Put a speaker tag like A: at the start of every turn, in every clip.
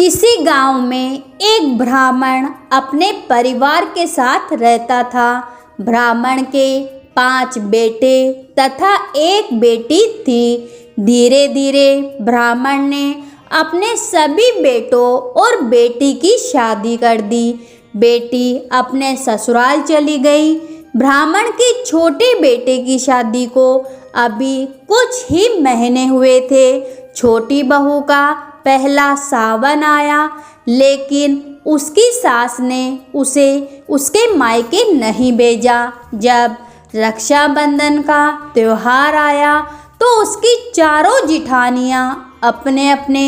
A: किसी गांव में एक ब्राह्मण अपने परिवार के साथ रहता था। ब्राह्मण के 5 बेटे तथा एक बेटी थी। धीरे धीरे ब्राह्मण ने अपने सभी बेटों और बेटी की शादी कर दी। बेटी अपने ससुराल चली गई। ब्राह्मण के छोटे बेटे की शादी को अभी कुछ ही महीने हुए थे। छोटी बहू का पहला सावन आया, लेकिन उसकी सास ने उसे उसके मायके नहीं भेजा। जब रक्षाबंधन का त्योहार आया तो उसकी चारों जिठानियाँ अपने अपने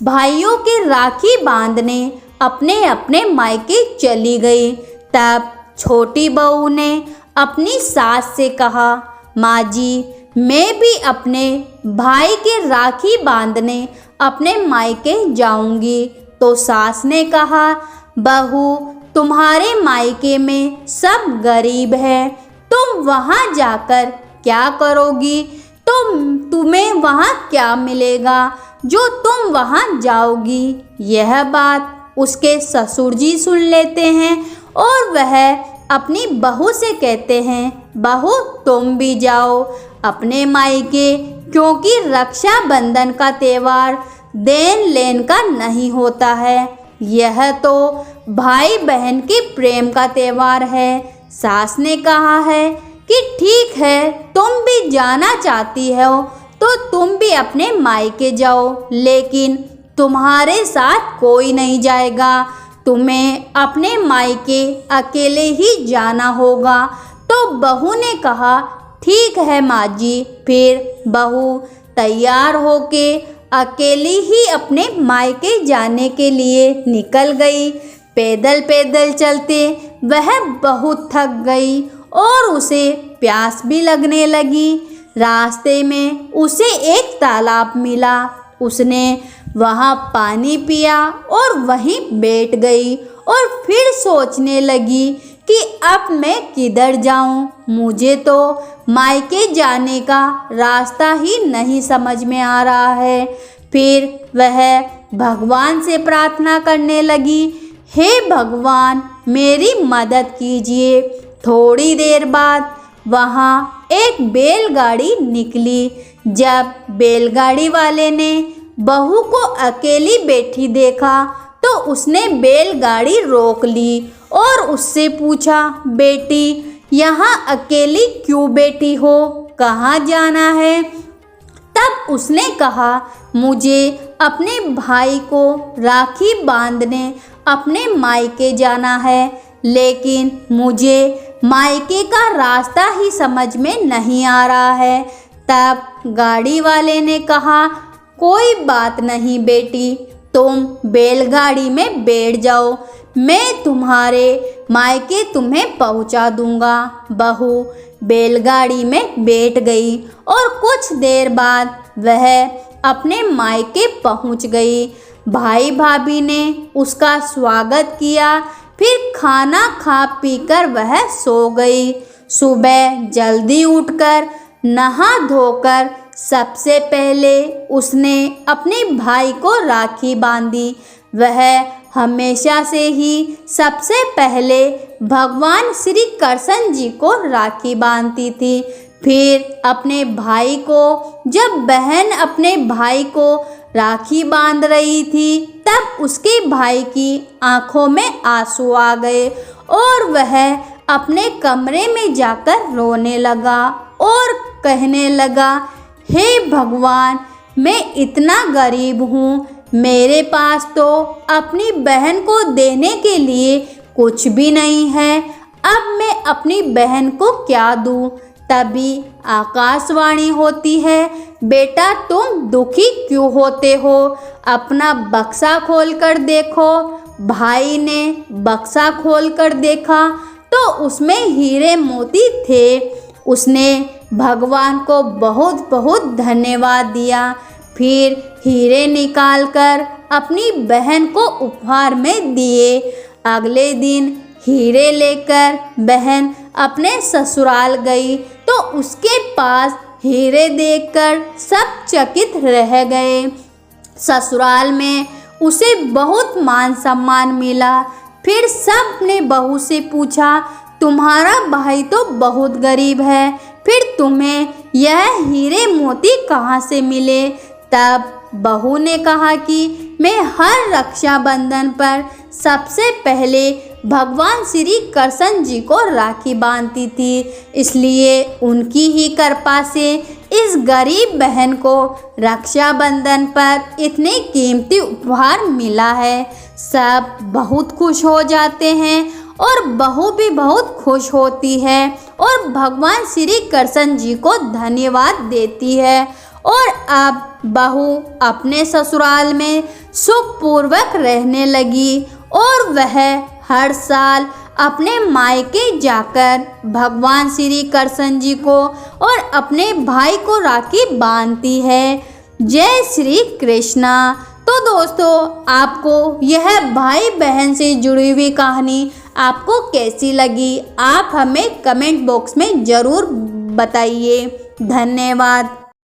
A: भाइयों के राखी बांधने अपने अपने मायके चली गई। तब छोटी बहू ने अपनी सास से कहा, माँ जी, मैं भी अपने भाई के राखी बांधने अपने मायके जाऊंगी। तो सास ने कहा, बहू, तुम्हारे मायके में सब गरीब है, तुम वहाँ जाकर क्या करोगी? तुम्हें वहाँ क्या मिलेगा जो तुम वहाँ जाओगी? यह बात उसके ससुर जी सुन लेते हैं और वह अपनी बहू से कहते हैं, बहू, तुम भी जाओ अपने मायके, क्योंकि रक्षाबंधन का त्यौहार देन लेन का नहीं होता है, यह तो भाई बहन के प्रेम का त्यौहार है। सास ने कहा है कि ठीक है, तुम भी जाना चाहती हो तो तुम भी अपने मायके जाओ, लेकिन तुम्हारे साथ कोई नहीं जाएगा, तुम्हें अपने मायके अकेले ही जाना होगा। तो बहू ने कहा, ठीक है माँ जी। फिर बहू तैयार होके अकेली ही अपने मायके जाने के लिए निकल गई। पैदल पैदल चलते वह बहुत थक गई और उसे प्यास भी लगने लगी। रास्ते में उसे एक तालाब मिला। उसने वहाँ पानी पिया और वहीं बैठ गई और फिर सोचने लगी कि अब मैं किधर जाऊं? मुझे तो मायके जाने का रास्ता ही नहीं समझ में आ रहा है। फिर वह भगवान से प्रार्थना करने लगी, हे भगवान, मेरी मदद कीजिए। थोड़ी देर बाद वहाँ एक बैलगाड़ी निकली। जब बैलगाड़ी वाले ने बहू को अकेली बैठी देखा तो उसने बैलगाड़ी रोक ली और उससे पूछा, बेटी, यहाँ अकेली क्यों बैठी हो? कहाँ जाना है? तब उसने कहा, मुझे अपने भाई को राखी बांधने अपने मायके जाना है, लेकिन मुझे मायके का रास्ता ही समझ में नहीं आ रहा है। तब गाड़ी वाले ने कहा, कोई बात नहीं बेटी, तुम बैलगाड़ी में बैठ जाओ, मैं तुम्हारे मायके तुम्हें पहुंचा दूंगा। बहू बैलगाड़ी में बैठ गई और कुछ देर बाद वह अपने मायके पहुंच गई। भाई भाभी ने उसका स्वागत किया। फिर खाना खा पीकर वह सो गई। सुबह जल्दी उठकर नहा धोकर सबसे पहले उसने अपने भाई को राखी बांधी। वह हमेशा से ही सबसे पहले भगवान श्री कृष्ण जी को राखी बांधती थी। फिर अपने भाई को, जब बहन अपने भाई को राखी बांध रही थी तब उसके भाई की आंखों में आंसू आ गए और वह अपने कमरे में जाकर रोने लगा और कहने लगा, हे भगवान, मैं इतना गरीब हूँ, मेरे पास तो अपनी बहन को देने के लिए कुछ भी नहीं है, अब मैं अपनी बहन को क्या दूँ? तभी आकाशवाणी होती है, बेटा, तुम दुखी क्यों होते हो? अपना बक्सा खोल कर देखो। भाई ने बक्सा खोल कर देखा तो उसमें हीरे मोती थे। उसने भगवान को बहुत बहुत धन्यवाद दिया। फिर हीरे निकालकर अपनी बहन को उपहार में दिए। अगले दिन हीरे लेकर बहन अपने ससुराल गई तो उसके पास हीरे देखकर सब चकित रह गए। ससुराल में उसे बहुत मान सम्मान मिला। फिर सब ने बहू से पूछा, तुम्हारा भाई तो बहुत गरीब है, फिर तुम्हें यह हीरे मोती कहाँ से मिले? तब बहू ने कहा कि मैं हर रक्षाबंधन पर सबसे पहले भगवान श्री कृष्ण जी को राखी बांधती थी, इसलिए उनकी ही कृपा से इस गरीब बहन को रक्षाबंधन पर इतने कीमती उपहार मिला है। सब बहुत खुश हो जाते हैं और बहू भी बहुत खुश होती है और भगवान श्री कृष्ण जी को धन्यवाद देती है। और अब बहू अपने ससुराल में सुखपूर्वक रहने लगी और वह हर साल अपने मायके जाकर भगवान श्री कृष्ण जी को और अपने भाई को राखी बांधती है। जय श्री कृष्णा। तो दोस्तों, आपको यह भाई बहन से जुड़ी हुई कहानी आपको कैसी लगी? आप हमें कमेंट बॉक्स में ज़रूर बताइए। धन्यवाद।